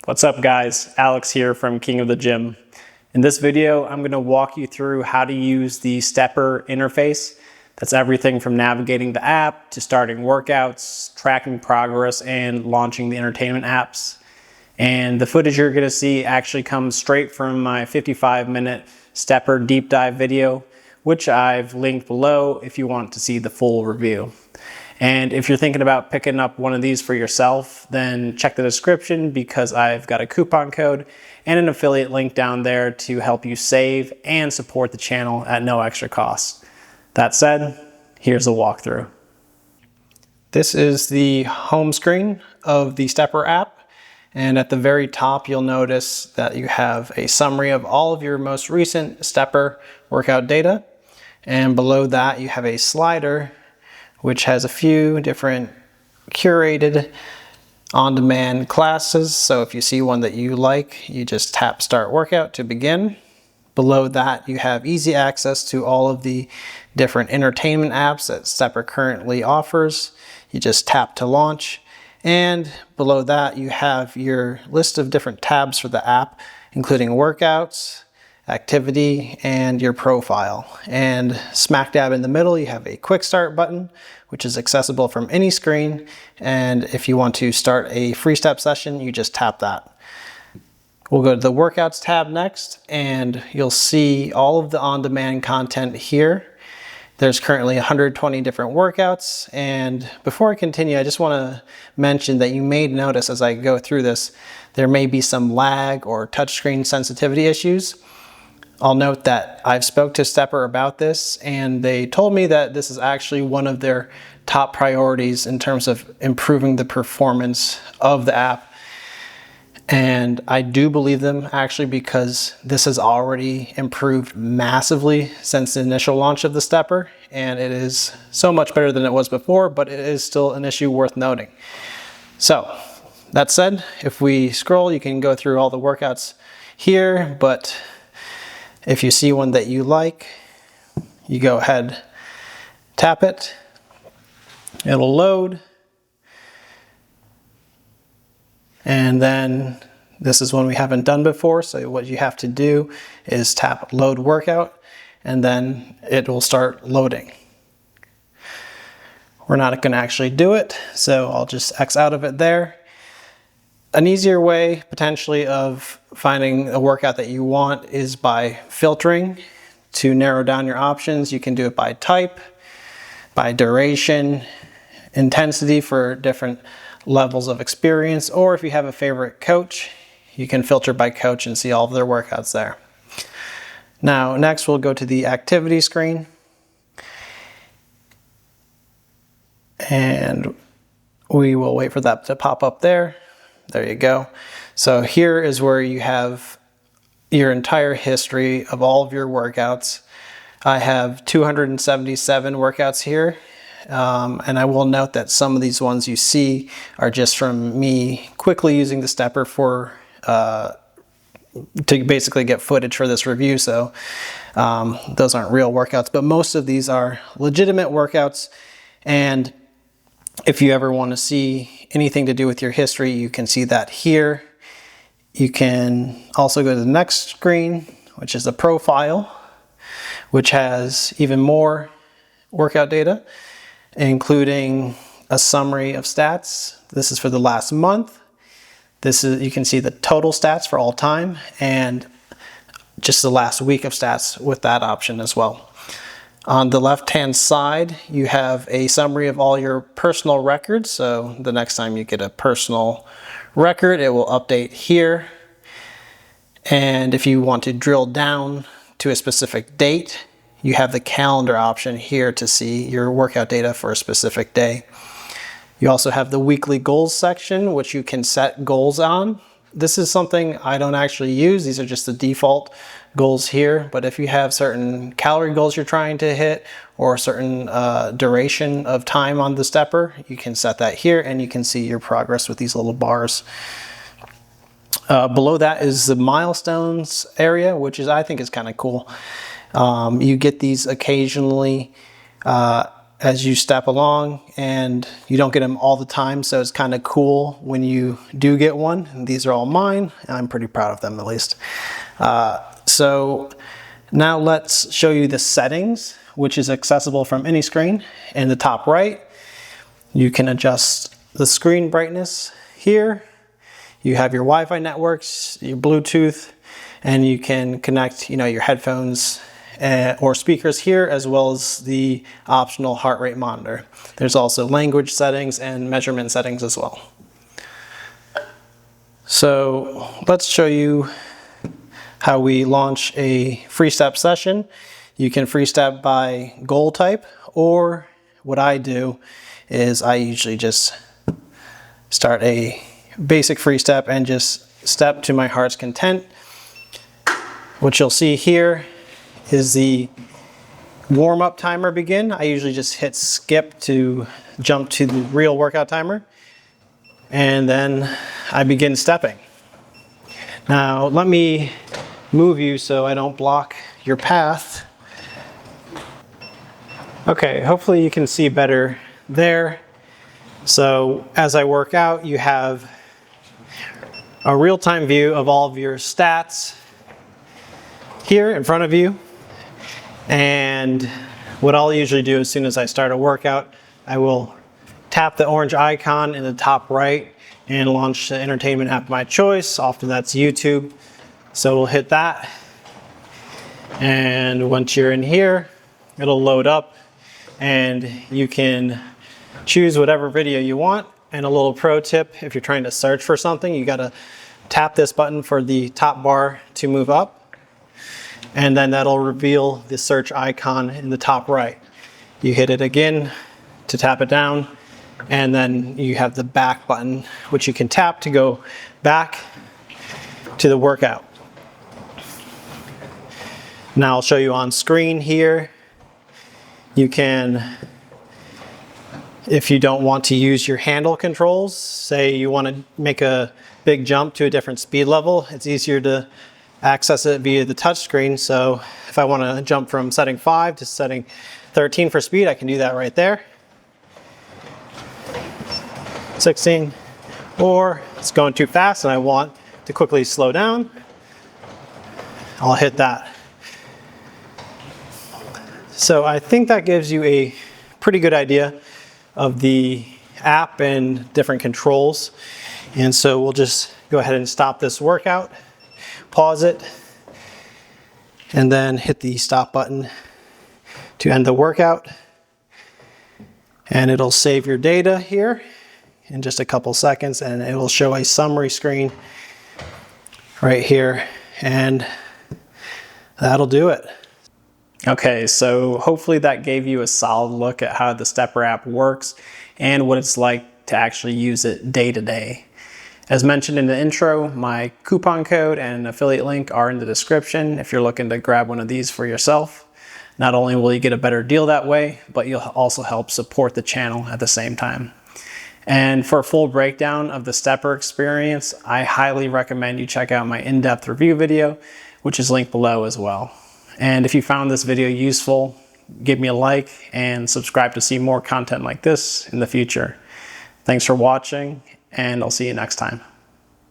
What's up guys, Alex here from King of the Gym. In this video, I'm going to walk you through how to use the Stepper interface. That's everything from navigating the app to starting workouts, tracking progress, and launching the entertainment apps. And the footage you're going to see actually comes straight from my 55-minute Stepper deep dive video, which I've linked below if you want to see the full review. And if you're thinking about picking up one of these for yourself, then check the description because I've got a coupon code and an affiliate link down there to help you save and support the channel at no extra cost. That said, here's a walkthrough. This is the home screen of the Stepper app. And at the very top, you'll notice that you have a summary of all of your most recent Stepper workout data. And below that, you have a slider which has a few different curated on-demand classes. So if you see one that you like, you just tap Start Workout to begin. Below that, you have easy access to all of the different entertainment apps that Stepper currently offers. You just tap to launch. And below that, you have your list of different tabs for the app, including workouts, activity, and your profile. And smack dab in the middle, you have a quick start button, which is accessible from any screen. And if you want to start a free step session, you just tap that. We'll go to the workouts tab next, and you'll see all of the on-demand content here. There's currently 120 different workouts. And before I continue, I just want to mention that you may notice as I go through this, there may be some lag or touchscreen sensitivity issues. I'll note that I've spoke to Stepper about this, and they told me that this is actually one of their top priorities in terms of improving the performance of the app. And I do believe them actually, because this has already improved massively since the initial launch of the Stepper, and it is so much better than it was before, but it is still an issue worth noting. So that said, if we scroll, you can go through all the workouts here, but if you see one that you like, you go ahead, tap it, it'll load. And then this is one we haven't done before. So what you have to do is tap load workout, and then it will start loading. We're not going to actually do it, so I'll just X out of it there. An easier way potentially of finding a workout that you want is by filtering to narrow down your options. You can do it by type, by duration, intensity for different levels of experience, or if you have a favorite coach, you can filter by coach and see all of their workouts there. Now, next we'll go to the activity screen. And we will wait for that to pop up there. There you go. So here is where you have your entire history of all of your workouts. I have 277 workouts here. And I will note that some of these ones you see are just from me quickly using the Stepper to basically get footage for this review. So those aren't real workouts, but most of these are legitimate workouts. And if you ever want to see anything to do with your history, you can see that here. You can also go to the next screen, which is the profile, which has even more workout data, including a summary of stats. This is for the last month. You can see the total stats for all time and just the last week of stats with that option as well. On the left-hand side, you have a summary of all your personal records. So the next time you get a personal record, it will update here. And if you want to drill down to a specific date, you have the calendar option here to see your workout data for a specific day. You also have the weekly goals section, which you can set goals on. This is something I don't actually use. These are just the default goals here. But if you have certain calorie goals you're trying to hit or a certain duration of time on the Stepper, you can set that here and you can see your progress with these little bars. Below that is the milestones area, which I think is kind of cool. You get these occasionally as you step along, and you don't get them all the time, so it's kind of cool when you do get one. And these are all mine, and I'm pretty proud of them, at least. So now let's show you the settings, which is accessible from any screen. In the top right, you can adjust the screen brightness here. You have your Wi-Fi networks, your Bluetooth, and you can connect, your headphones or speakers here, as well as the optional heart rate monitor. There's also language settings and measurement settings as well. So let's show you how we launch a free step session. You can free step by goal type, or what I do is I usually just start a basic free step and just step to my heart's content. What you'll see here is the warm-up timer begin. I usually just hit skip to jump to the real workout timer, and then I begin stepping. Now let me move you so I don't block your path. Okay, hopefully you can see better there. So as I work out, you have a real-time view of all of your stats here in front of you. And what I'll usually do as soon as I start a workout, I will tap the orange icon in the top right and launch the entertainment app of my choice. Often that's YouTube. So we'll hit that. And once you're in here, it'll load up and you can choose whatever video you want. And a little pro tip, if you're trying to search for something, you gotta tap this button for the top bar to move up. And then that'll reveal the search icon in the top right. You hit it again to tap it down, and then you have the back button, which you can tap to go back to the workout. Now I'll show you on screen here. You can, if you don't want to use your handle controls, say you want to make a big jump to a different speed level, it's easier to access it via the touch screen. So if I want to jump from setting 5 to setting 13 for speed, I can do that right there. 16. Or it's going too fast and I want to quickly slow down, I'll hit that. So I think that gives you a pretty good idea of the app and different controls. And so we'll just go ahead and stop this workout, pause it, and then hit the stop button to end the workout. And it'll save your data here in just a couple seconds, and it will show a summary screen right here, and that'll do it. Okay, so hopefully that gave you a solid look at how the Stepr app works and what it's like to actually use it day to day. As mentioned in the intro, my coupon code and affiliate link are in the description if you're looking to grab one of these for yourself. Not only will you get a better deal that way, but you'll also help support the channel at the same time. And for a full breakdown of the Stepr experience, I highly recommend you check out my in-depth review video, which is linked below as well. And if you found this video useful, give me a like and subscribe to see more content like this in the future. Thanks for watching, and I'll see you next time.